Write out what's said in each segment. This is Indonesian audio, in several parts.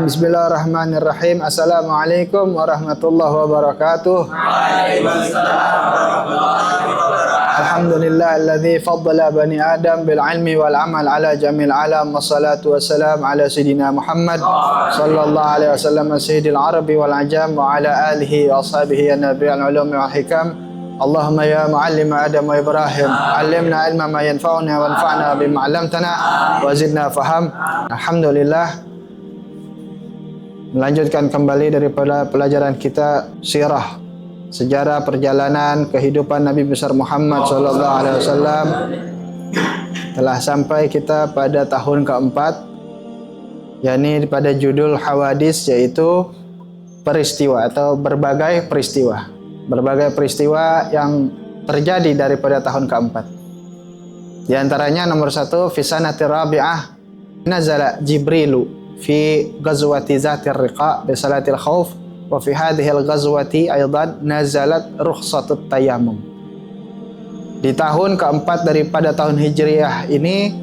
Bismillahirrahmanirrahim. Assalamualaikum warahmatullahi wabarakatuh. Alhamdulillahilladzi faddala bani Adam bil ilmi wal amal ala jamil alam. Wassalatu wassalam ala sayyidina Muhammad sallallahu alaihi wasallam sayyidil arabi wal ajam wa ala alihi wa ashabihi an-nabiyil ulumi wal hikam. Allahumma ya muallim Adam wa Ibrahim, allimna ilma ma yanfa'una wanfa'na bima 'allamtana wa zidna faham. Alhamdulillah, melanjutkan kembali daripada pelajaran kita sirah, sejarah perjalanan kehidupan Nabi besar Muhammad sallallahu alaihi wasallam. Telah sampai kita pada tahun keempat, yakni pada judul Hawadis, yaitu peristiwa atau berbagai peristiwa. Berbagai peristiwa yang terjadi daripada tahun keempat. Di antaranya nomor 1, fi sanatir rabi'ah nazala Jibrilu fi ghazwati Zatir Riqa bi salatil khauf, wa fi hadhihi al-ghazwati aidan nazalat rukhsatut tayammum. Di tahun keempat daripada tahun Hijriah ini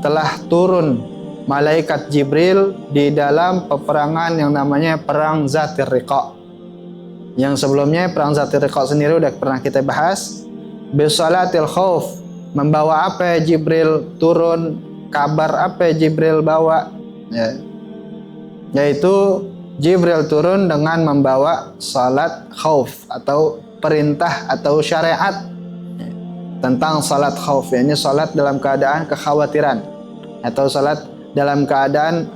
telah turun malaikat Jibril di dalam peperangan yang namanya perang Zatir Riqa. Yang sebelumnya perang Zatir Riqa sendiri udah pernah kita bahas. Bisalatil khauf, membawa apa ya Jibril turun, kabar apa ya Jibril bawa, ya. Yaitu Jibril turun dengan membawa salat khauf atau perintah atau syariat tentang salat khauf, yakni salat dalam keadaan kekhawatiran atau salat dalam keadaan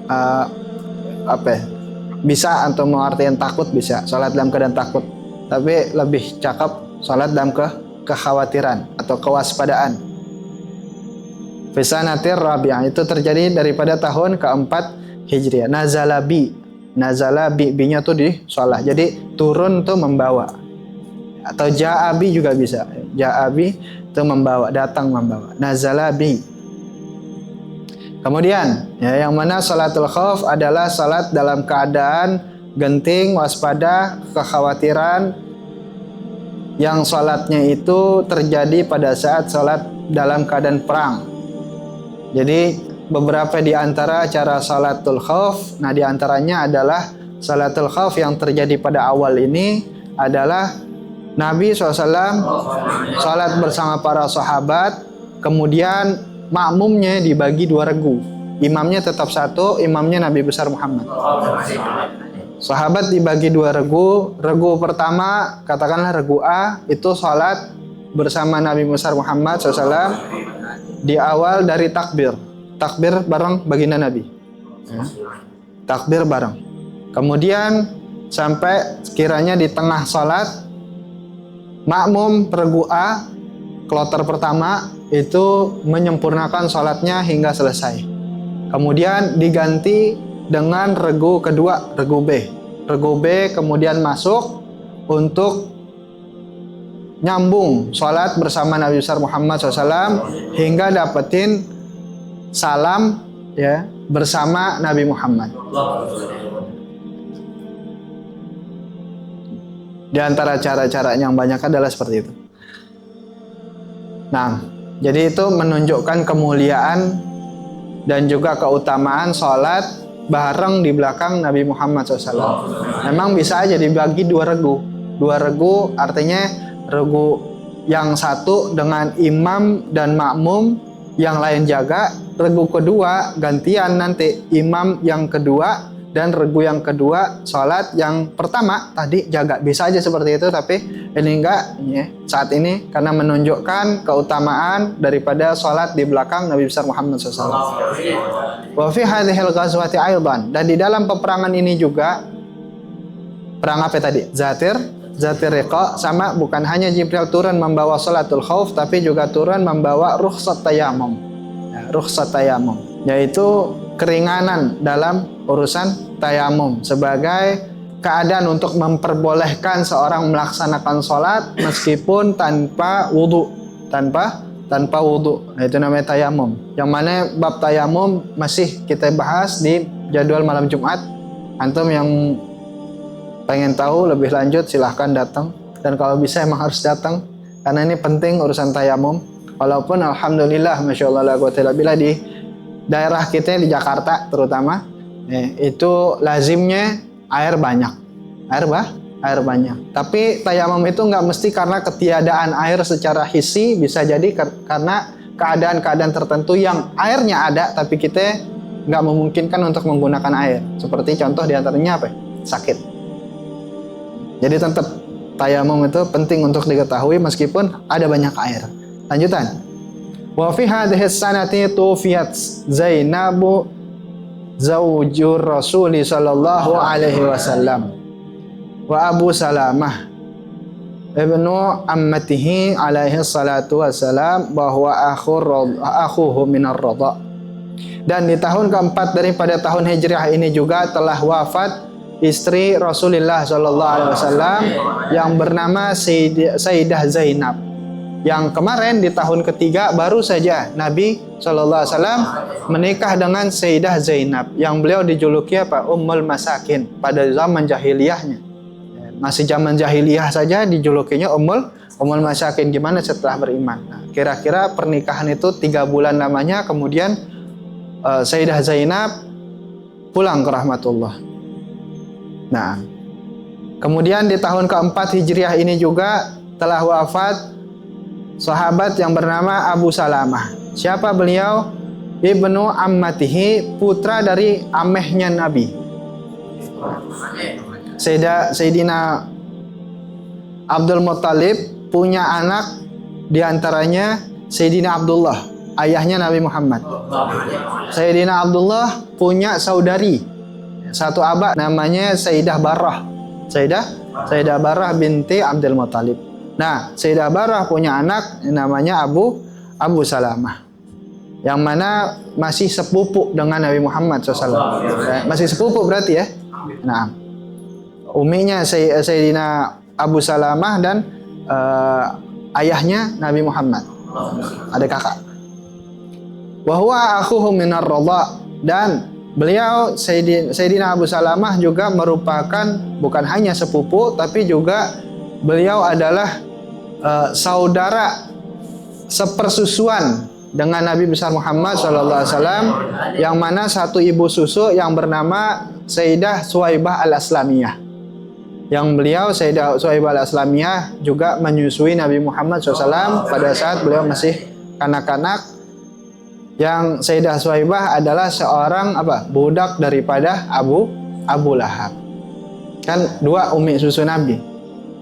bisa atau mengartikan takut, bisa salat dalam keadaan takut, tapi lebih cakep salat dalam kekhawatiran atau kewaspadaan. Fisanatir rabi'ah, itu terjadi daripada tahun keempat Hijriah. Nazalabi, bi-nya tuh di salah, jadi turun tuh membawa, atau ja'abi juga bisa. Ja'abi itu membawa, datang membawa. Nazalabi. Kemudian yang mana salatul khauf adalah salat dalam keadaan genting, waspada, kekhawatiran, yang salatnya itu terjadi pada saat salat dalam keadaan perang. Jadi beberapa di antara cara salatul khauf, nah di antaranya adalah salatul khauf yang terjadi pada awal ini adalah Nabi SAW salat bersama para sahabat, kemudian makmumnya dibagi 2 regu. Imamnya tetap satu, imamnya Nabi besar Muhammad. Sahabat dibagi 2 regu. Regu pertama, katakanlah regu A, itu salat bersama Nabi besar Muhammad SAW di awal dari takbir. Takbir bareng baginda Nabi. Takbir bareng. Kemudian sampai sekiranya di tengah salat, makmum regu A, kloter pertama, itu menyempurnakan sholatnya hingga selesai. Kemudian diganti dengan regu kedua, regu B. Regu B kemudian masuk untuk nyambung sholat bersama Nabi besar Muhammad SAW hingga dapetin salam ya bersama Nabi Muhammad. Di antara cara-cara yang banyak adalah seperti itu. Nah, jadi itu menunjukkan kemuliaan dan juga keutamaan sholat bareng di belakang Nabi Muhammad SAW. Memang bisa aja dibagi 2 regu. 2 regu artinya regu yang satu dengan imam dan makmum, yang lain jaga. Regu kedua gantian nanti imam yang kedua, dan regu yang kedua sholat yang pertama tadi jaga. Bisa aja seperti itu, tapi ini enggak ya, saat ini karena menunjukkan keutamaan daripada sholat di belakang Nabi besar Muhammad SAW. Wa fi hadhil ghazwati aidan, dan di dalam peperangan ini juga, perang apa tadi? Zatir Riqa, sama bukan hanya Jibril turun membawa sholatul khauf, tapi juga turun membawa rukhsat tayammum. Ya, rukhsat tayammum, yaitu keringanan dalam urusan tayamum sebagai keadaan untuk memperbolehkan seorang melaksanakan sholat meskipun tanpa wudhu, tanpa wudhu. Nah, itu namanya tayamum. Yang mana bab tayamum masih kita bahas di jadwal malam Jumat. Antum yang pengen tahu lebih lanjut silahkan datang, dan kalau bisa emang harus datang karena ini penting urusan tayamum. Walaupun alhamdulillah, masya Allah, la quwwata illa billah, di daerah kita di Jakarta terutama itu lazimnya air banyak. Air banyak. Tapi tayamum itu nggak mesti karena ketiadaan air secara hissi, bisa jadi karena keadaan-keadaan tertentu yang airnya ada tapi kita nggak memungkinkan untuk menggunakan air. Seperti contoh diantaranya apa? Sakit. Jadi tetap tayamum itu penting untuk diketahui meskipun ada banyak air. Lanjutan. Wa fi hadhihi sanati tufiyat Zainabu zaujur Rasul sallallahu alaihi wasallam wa Abu Salamah ibnu ammatihi alaihi salatu wassalam bahwa akhuhu minar radha. Dan di tahun keempat daripada tahun Hijriah ini juga telah wafat istri Rasulullah sallallahu alaihi wasallam yang bernama Sayyidah Zainab. Yang kemarin di tahun ketiga baru saja Nabi sallallahu alaihi wasallam menikah dengan Sayyidah Zainab yang beliau dijuluki apa? Ummul Masakin pada zaman jahiliyahnya. Masih zaman jahiliyah saja dijulukinya Ummul Masakin, gimana setelah beriman. Nah, kira-kira pernikahan itu 3 bulan lamanya, kemudian Sayyidah Zainab pulang ke rahmatullah. Nah, kemudian di tahun keempat Hijriah ini juga telah wafat sahabat yang bernama Abu Salamah. Siapa beliau? Ibnu ammatihi, putra dari amehnya Nabi. Sayyidina Abdul Muttalib punya anak, diantaranya Sayyidina Abdullah, ayahnya Nabi Muhammad. Sayyidina Abdullah punya saudari, satu abah, namanya Sayyidah Barrah. Sayyidah Barrah binti Abdul Muttalib. Nah, Sayyidah Barrah punya anak namanya Abu Salamah, yang mana masih sepupu dengan Nabi Muhammad SAW. Masih sepupu berarti ya. Nah, uminya Sayyidina Abu Salamah dan ayahnya Nabi Muhammad, ada kakak. Wa huwa akhuhu minar radha, dan beliau Sayyidina Abu Salamah juga merupakan bukan hanya sepupu tapi juga beliau adalah saudara sepersusuan dengan Nabi besar Muhammad SAW, yang mana satu ibu susu yang bernama Sayyidah Suwaibah al-Aslamiyah. Yang beliau Sayyidah Suwaibah al-Aslamiyah juga menyusui Nabi Muhammad SAW pada saat beliau masih kanak-kanak. Yang Sayyidah Suwaibah adalah seorang budak daripada Abu Lahab. Kan 2 umi susu Nabi.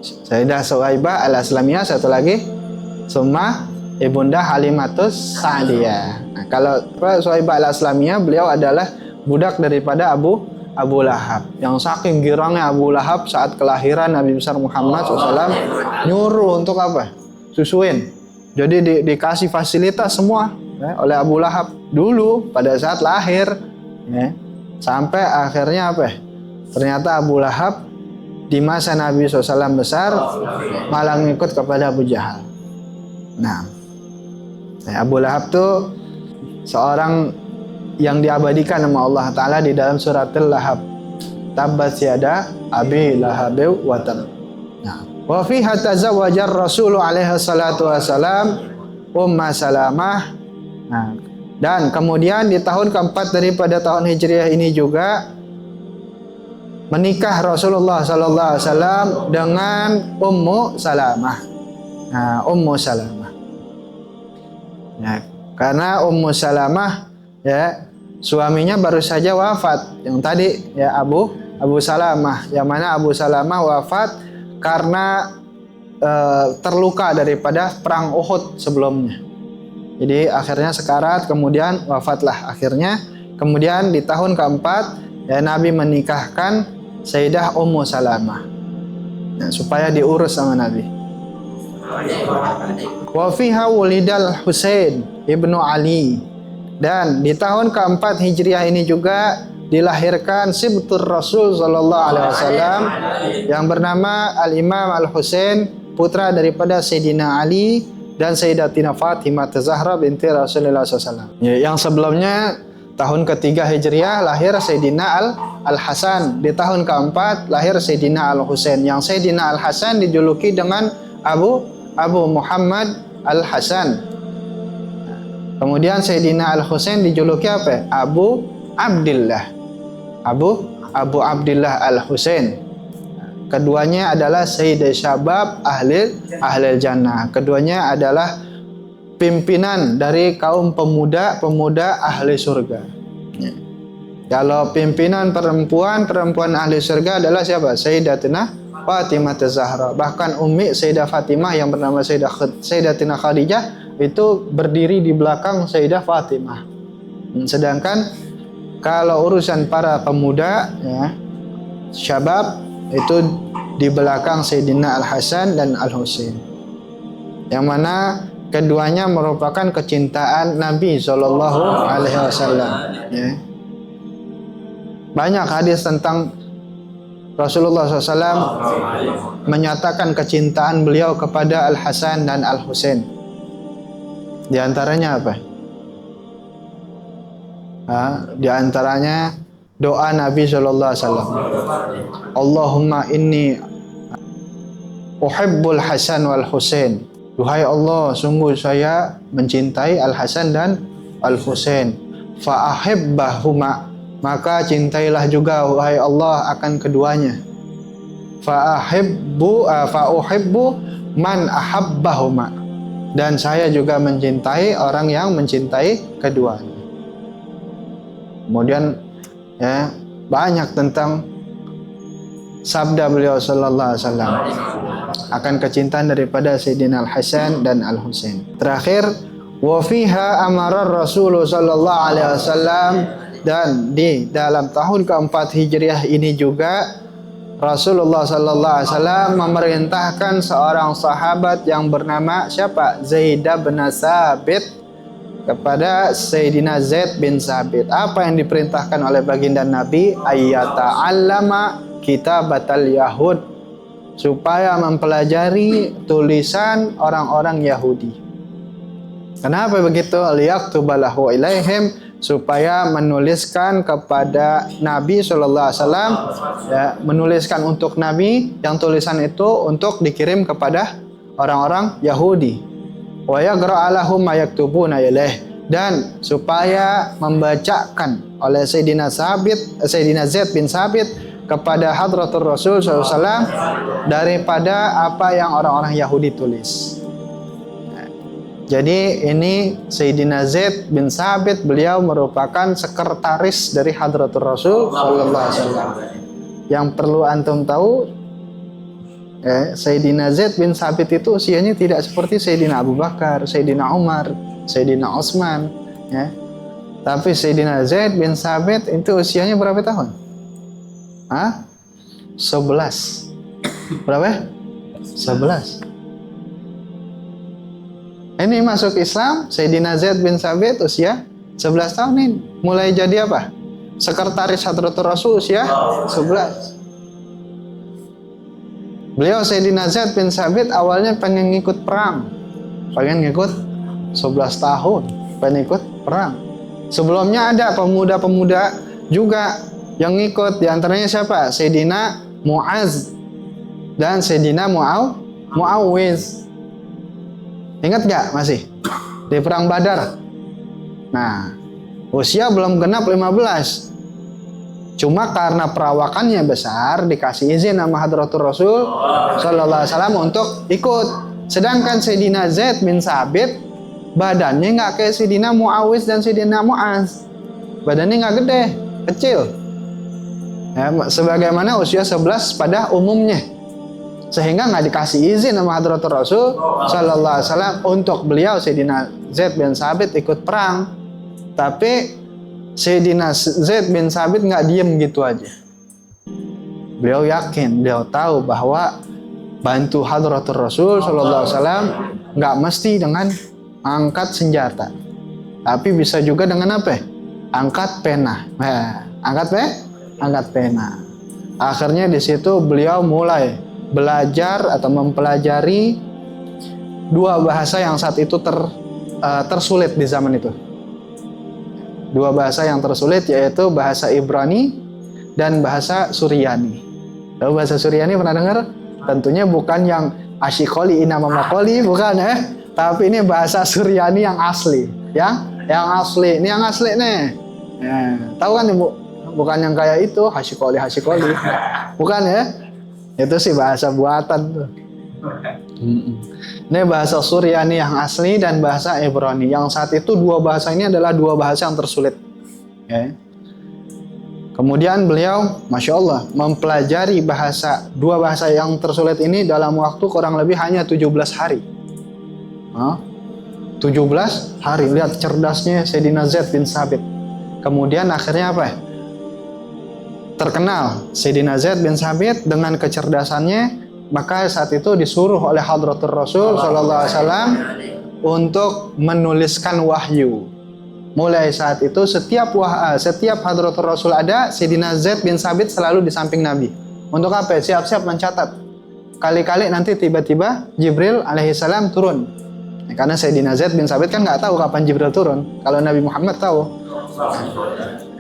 Sayyidah Suwaibah al-Aslamiyah, satu lagi Summa Ibunda Halimatus Sa'diyah. Nah, kalau Suwaibah al-Aslamiyah, beliau adalah budak daripada Abu Lahab, yang saking girangnya Abu Lahab saat kelahiran Nabi besar Muhammad SAW, nyuruh untuk susuin. Jadi dikasih fasilitas semua oleh Abu Lahab dulu pada saat lahir, sampai akhirnya ternyata Abu Lahab di masa Nabi SAW besar malah ngikut kepada Abu Jahal. Nah, Abu Lahab tuh seorang yang diabadikan nama Allah Ta'ala di dalam suratul Lahab. Tabbat yada abi lahabi wa tab. Wa fiha tazawwajar Rasul alaihi salatu wassalam Umma Salamah. Nah, dan kemudian di tahun keempat daripada tahun Hijriah ini juga menikah Rasulullah sallallahu alaihi wasallam dengan Ummu Salamah. Nah, Ummu Salamah. Ya, karena Ummu Salamah suaminya baru saja wafat, yang tadi Abu Salamah, yang mana Abu Salamah wafat karena terluka daripada perang Uhud sebelumnya. Jadi akhirnya sekarat, kemudian wafatlah akhirnya. Kemudian di tahun keempat Nabi menikahkan Sayyidah Ummu Salamah, supaya diurus sama Nabi. Wa fiha wulidal Husain ibnu Ali, dan di tahun keempat Hijriah ini juga dilahirkan Sibtur Rasul sallallahu alaihi wasallam yang bernama Al-Imam Al-Husain, putra daripada Sayyidina Ali dan Sayyidatina Fatimah Zahra binti Rasulullah SAW. Yang sebelumnya tahun ketiga Hijriah lahir Sayyidina Al-Hasan, di tahun keempat lahir Sayyidina Al-Husain. Yang Sayyidina Al-Hasan dijuluki dengan Abu Muhammad Al-Hasan. Kemudian Sayyidina Al-Husain dijuluki Abu Abdillah. Abu Abdillah Al-Husain. Keduanya adalah Sayyid Syabab ahli jannah. Keduanya adalah pimpinan dari kaum pemuda ahli surga. Kalau pimpinan perempuan ahli surga adalah siapa? Sayyidatina Fatimah Az-Zahra. Bahkan Ummi Sayyidah Fatimah yang bernama Sayyidatina Khadijah itu berdiri di belakang Sayyidah Fatimah. Sedangkan kalau urusan para pemuda, ya, syabab, itu di belakang Sayyidina Al-Hasan dan Al-Husain, yang mana keduanya merupakan kecintaan Nabi Shallallahu Alaihi Wasallam. Ya. Banyak hadis tentang Rasulullah SAW menyatakan kecintaan beliau kepada Al-Hasan dan Al-Husain. Di antaranya apa? Di antaranya doa Nabi SAW. Allahumma inni uhibbul Hasan wal Husain. Duhai Allah, sungguh saya mencintai Al-Hasan dan Al-Husain. Fa'ahibbahuma, maka cintailah juga wahai Allah akan keduanya. Fa'uhibbu man ahabbahuma, dan saya juga mencintai orang yang mencintai keduanya. Kemudian, ya, banyak tentang sabda beliau sallallahu alaihi wasallam akan kecintaan daripada Sayyidina Al-Hasan dan Al-Husain. Terakhir, wa fiha amara Rasulullah sallallahu alaihi wasallam, dan di dalam tahun keempat Hijriah ini juga Rasulullah sallallahu alaihi wasallam memerintahkan seorang sahabat yang bernama siapa? Zaid bin Sabit kepada Sayyidina Zaid bin Sabit. Apa yang diperintahkan oleh baginda Nabi? Ayyata'allama kitabatal Yahud, supaya mempelajari tulisan orang-orang Yahudi. Kenapa begitu? Liyaktubalahu ilaihim, supaya menuliskan kepada Nabi Sallallahu Alaihi Wasallam, ya, menuliskan untuk Nabi, yang tulisan itu untuk dikirim kepada orang-orang Yahudi. Wa yaqra'u lahum ma yaktubuna ilaih, dan supaya membacakan oleh Sayyidina Zaid bin Sabit kepada Hadratul Rasul SAW daripada apa yang orang-orang Yahudi tulis. Jadi ini Sayyidina Zaid bin Sabit, beliau merupakan sekretaris dari Hadratul Rasul sallallahu alaihi wasallam. Yang perlu antum tahu, Sayyidina Zaid bin Sabit itu usianya tidak seperti Sayyidina Abu Bakar, Sayyidina Umar, Sayyidina Utsman, ya. Tapi Sayyidina Zaid bin Sabit itu usianya berapa tahun? 11. Berapa? 11. Ini masuk Islam, Sayyidina Zaid bin Sabit usia 11 tahun ini. Mulai jadi apa? Sekretaris Hadratul Rasul usia 11. Beliau Sayyidina Zaid bin Sabit awalnya pengen ngikut perang. Pengen ngikut 11 tahun, pengen ikut perang. Sebelumnya ada pemuda-pemuda juga yang ngikut, di antaranya siapa? Sayyidina Mu'az dan Sayyidina Mu'awiz. Ingat gak masih? Di perang Badar. Nah, usia belum genap 15. Cuma karena perawakannya besar, dikasih izin sama Hadratul Rasul sallallahu alaihi wasallam untuk ikut. Sedangkan Sayyidina Zaid bin Sabit badannya nggak kayak Sayyidina Mu'awiz dan Sayyidina Mu'az. Badannya nggak gede, kecil. Ya, sebagaimana usia 11 pada umumnya. Sehingga nggak dikasih izin sama Hadratul Rasul sallallahu alaihi wasallam untuk beliau Sayyidina Zaid bin Sabit ikut perang. Tapi Sayyidina Zaid bin Sabit nggak diem gitu aja. Beliau yakin, beliau tahu bahwa bantu Hadratul Rasul sallallahu alaihi wasallam nggak mesti dengan angkat senjata, tapi bisa juga dengan apa? Angkat pena. Angkat pena. Akhirnya di situ beliau mulai belajar atau mempelajari dua bahasa yang saat itu tersulit di zaman itu. Dua bahasa yang tersulit, yaitu bahasa Ibrani dan bahasa Suryani. Tahu bahasa Suryani pernah dengar? Tentunya bukan yang asyikoli inama makoli, bukan ya. Tapi ini bahasa Suryani yang asli. Yang asli. Ini yang asli nih. Ya, tahu kan Ibu? bukan yang kayak itu hasikoli. Bukan ya. Itu sih bahasa buatan tuh. Ini bahasa Suryani yang asli dan bahasa Ibrani. Yang saat itu dua bahasa ini adalah dua bahasa yang tersulit. Ya. Kemudian beliau, Masya Allah, mempelajari dua bahasa yang tersulit ini dalam waktu kurang lebih hanya 17 hari. 17 hari. Lihat cerdasnya Sayyidina Zaid bin Sabit. Kemudian akhirnya apa? Terkenal Sayyidina Zaid bin Sabit dengan kecerdasannya. Maka saat itu disuruh oleh Hadratur Rasul Sallallahu Alaihi Wasallam untuk menuliskan wahyu. Mulai saat itu setiap Hadratur Rasul ada, Sayyidina Zaid bin Sabit selalu di samping Nabi. Untuk apa? Siap-siap mencatat. Kali-kali nanti tiba-tiba Jibril alaihissalam turun. Karena Sayyidina Zaid bin Sabit kan nggak tahu kapan Jibril turun. Kalau Nabi Muhammad tahu.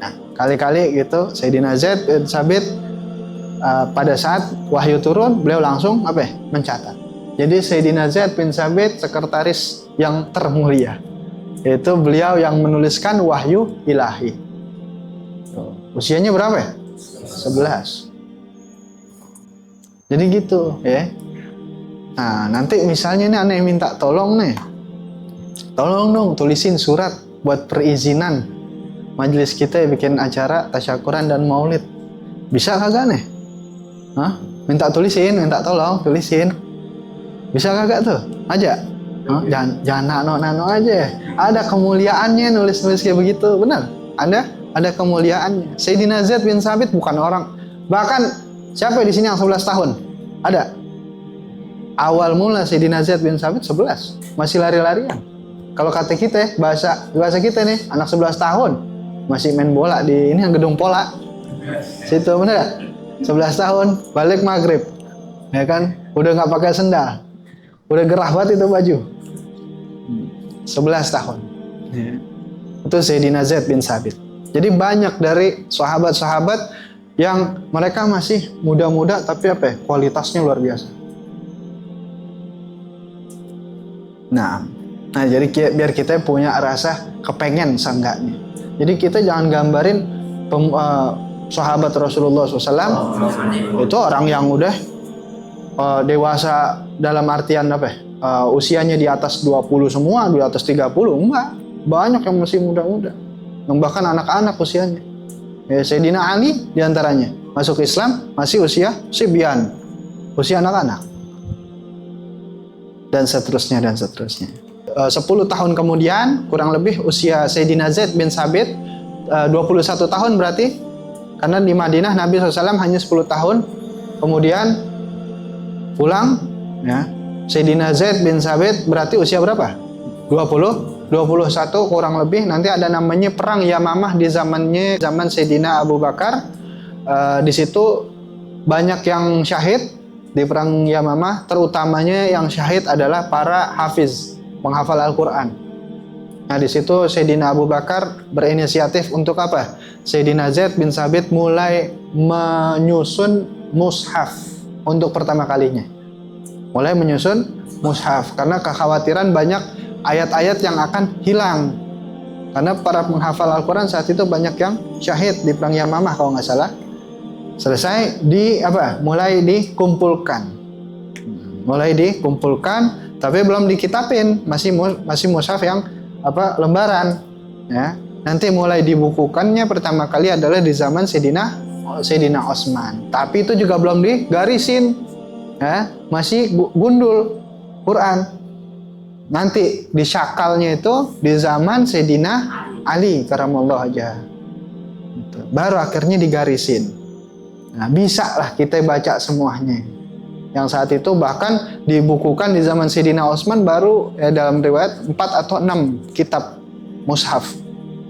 Nah, kali-kali gitu Sayyidina Zaid bin Sabit pada saat wahyu turun, beliau langsung mencatat. Jadi Sayyidina Zaid bin Sabit sekretaris yang termulia. Itu beliau yang menuliskan wahyu ilahi. Usianya berapa ya? 11. Jadi gitu ya. Nah nanti misalnya nih aneh minta tolong nih. Tolong dong tulisin surat buat perizinan majelis kita bikin acara tasyakuran dan maulid. Bisa kagak nih? Minta tolong tulisin. Bisa kagak tuh? Aja. Jangan nano aja. Ada kemuliaannya nulis kayak begitu, benar? Ada kemuliaannya. Sayyidina Zaid bin Sabit bukan orang. Bahkan siapa di sini yang 11 tahun? Ada. Awal mula Sayyidina Zaid bin Sabit 11, masih lari-larian. Kalau kata kita, bahasa kita nih, anak 11 tahun masih main bola di ini yang gedung Pola. Situ benar? 11 tahun balik maghrib. Ya kan? Udah nggak pakai sendal. Udah gerah banget itu baju. 11 tahun. Ya. Itu Sayyidina Zaid bin Sabit. Jadi banyak dari sahabat-sahabat yang mereka masih muda-muda tapi kualitasnya luar biasa. Nah jadi biar kita punya rasa kepengen seenggaknya. Jadi kita jangan gambarin sahabat Rasulullah SAW itu orang yang udah dewasa dalam artian usianya di atas 20 semua, di atas 30, enggak. Banyak yang masih muda-muda. Yang bahkan anak-anak usianya. Ya, Sayyidina Ali diantaranya. Masuk Islam, masih usia sibyan. Usia anak-anak. Dan seterusnya. 10 tahun kemudian, kurang lebih usia Sayyidina Zaid bin Sabit, 21 tahun berarti. Karena di Madinah Nabi SAW hanya 10 tahun. Kemudian pulang, ya. Sayyidina Zaid bin Sabit berarti usia berapa? 21 kurang lebih. Nanti ada namanya perang Yamamah di zaman Sayyidina Abu Bakar. Di situ banyak yang syahid di perang Yamamah. Terutamanya yang syahid adalah para hafiz, penghafal Al-Quran. Nah di situ Sayyidina Abu Bakar berinisiatif untuk apa? Sayyidina Zaid bin Sabit mulai menyusun mushaf untuk pertama kalinya. Mulai menyusun mushaf karena kekhawatiran banyak ayat-ayat yang akan hilang. Karena para penghafal Al-Quran saat itu banyak yang syahid di perang Yamamah kalau nggak salah. Selesai mulai dikumpulkan, tapi belum dikitabin, masih mushaf yang lembaran. Ya, nanti mulai dibukukannya pertama kali adalah di zaman Sayyidina Utsman. Tapi itu juga belum digarisin. Ya, masih gundul Quran. Nanti disyakalnya itu di zaman Sayyidina Ali karamallahu wajhah. Baru akhirnya digarisin. Nah, bisa lah kita baca semuanya. Yang saat itu bahkan dibukukan di zaman Sayyidina Utsman baru dalam riwayat 4 atau 6 kitab mushaf.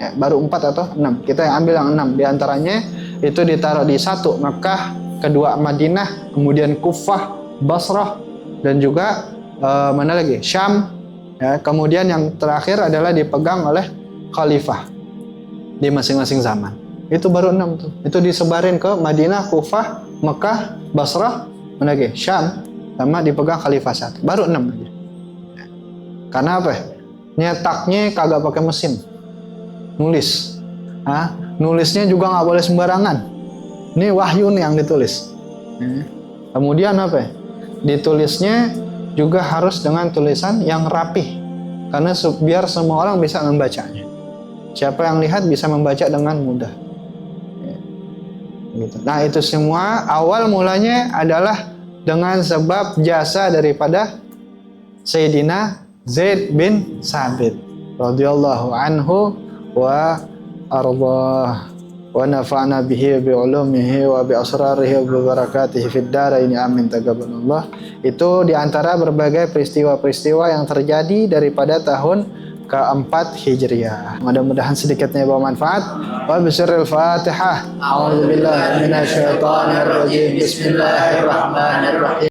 Ya, baru 4 atau 6. Kita yang ambil yang 6. Di antaranya itu ditaruh di 1 Makkah, 2 Madinah, kemudian Kufah, Basrah, dan juga mana lagi? Syam. Ya, kemudian yang terakhir adalah dipegang oleh khalifah di masing-masing zaman. Itu baru 6 tuh. Itu disebarin ke Madinah, Kufah, Mekah, Basrah, mana lagi? Syam, sama dipegang khalifah 1. Baru 6 aja. Ya. Karena nyetaknya kagak pakai mesin. Nulis. nulisnya juga nggak boleh sembarangan. Ini wahyu nih yang ditulis. Kemudian apa? Ditulisnya juga harus dengan tulisan yang rapih, karena biar semua orang bisa membacanya. Siapa yang lihat bisa membaca dengan mudah. Gitu. Nah, itu semua awal mulanya adalah dengan sebab jasa daripada Sayyidina Zaid bin Sabit radhiyallahu anhu wa ardhah, wa nafa'na bihi bi ulumihi wa bi asrarihi wa bi barakatihi fid dharain amin taqabbalallah. Itu diantara berbagai peristiwa-peristiwa yang terjadi daripada tahun keempat Hijriah. Mudah-mudahan sedikitnya bermanfaat. Wa bisirril Fatihah. A'udzubillahi minasyaitonir rajim. Bismillahirrahmanirrahim.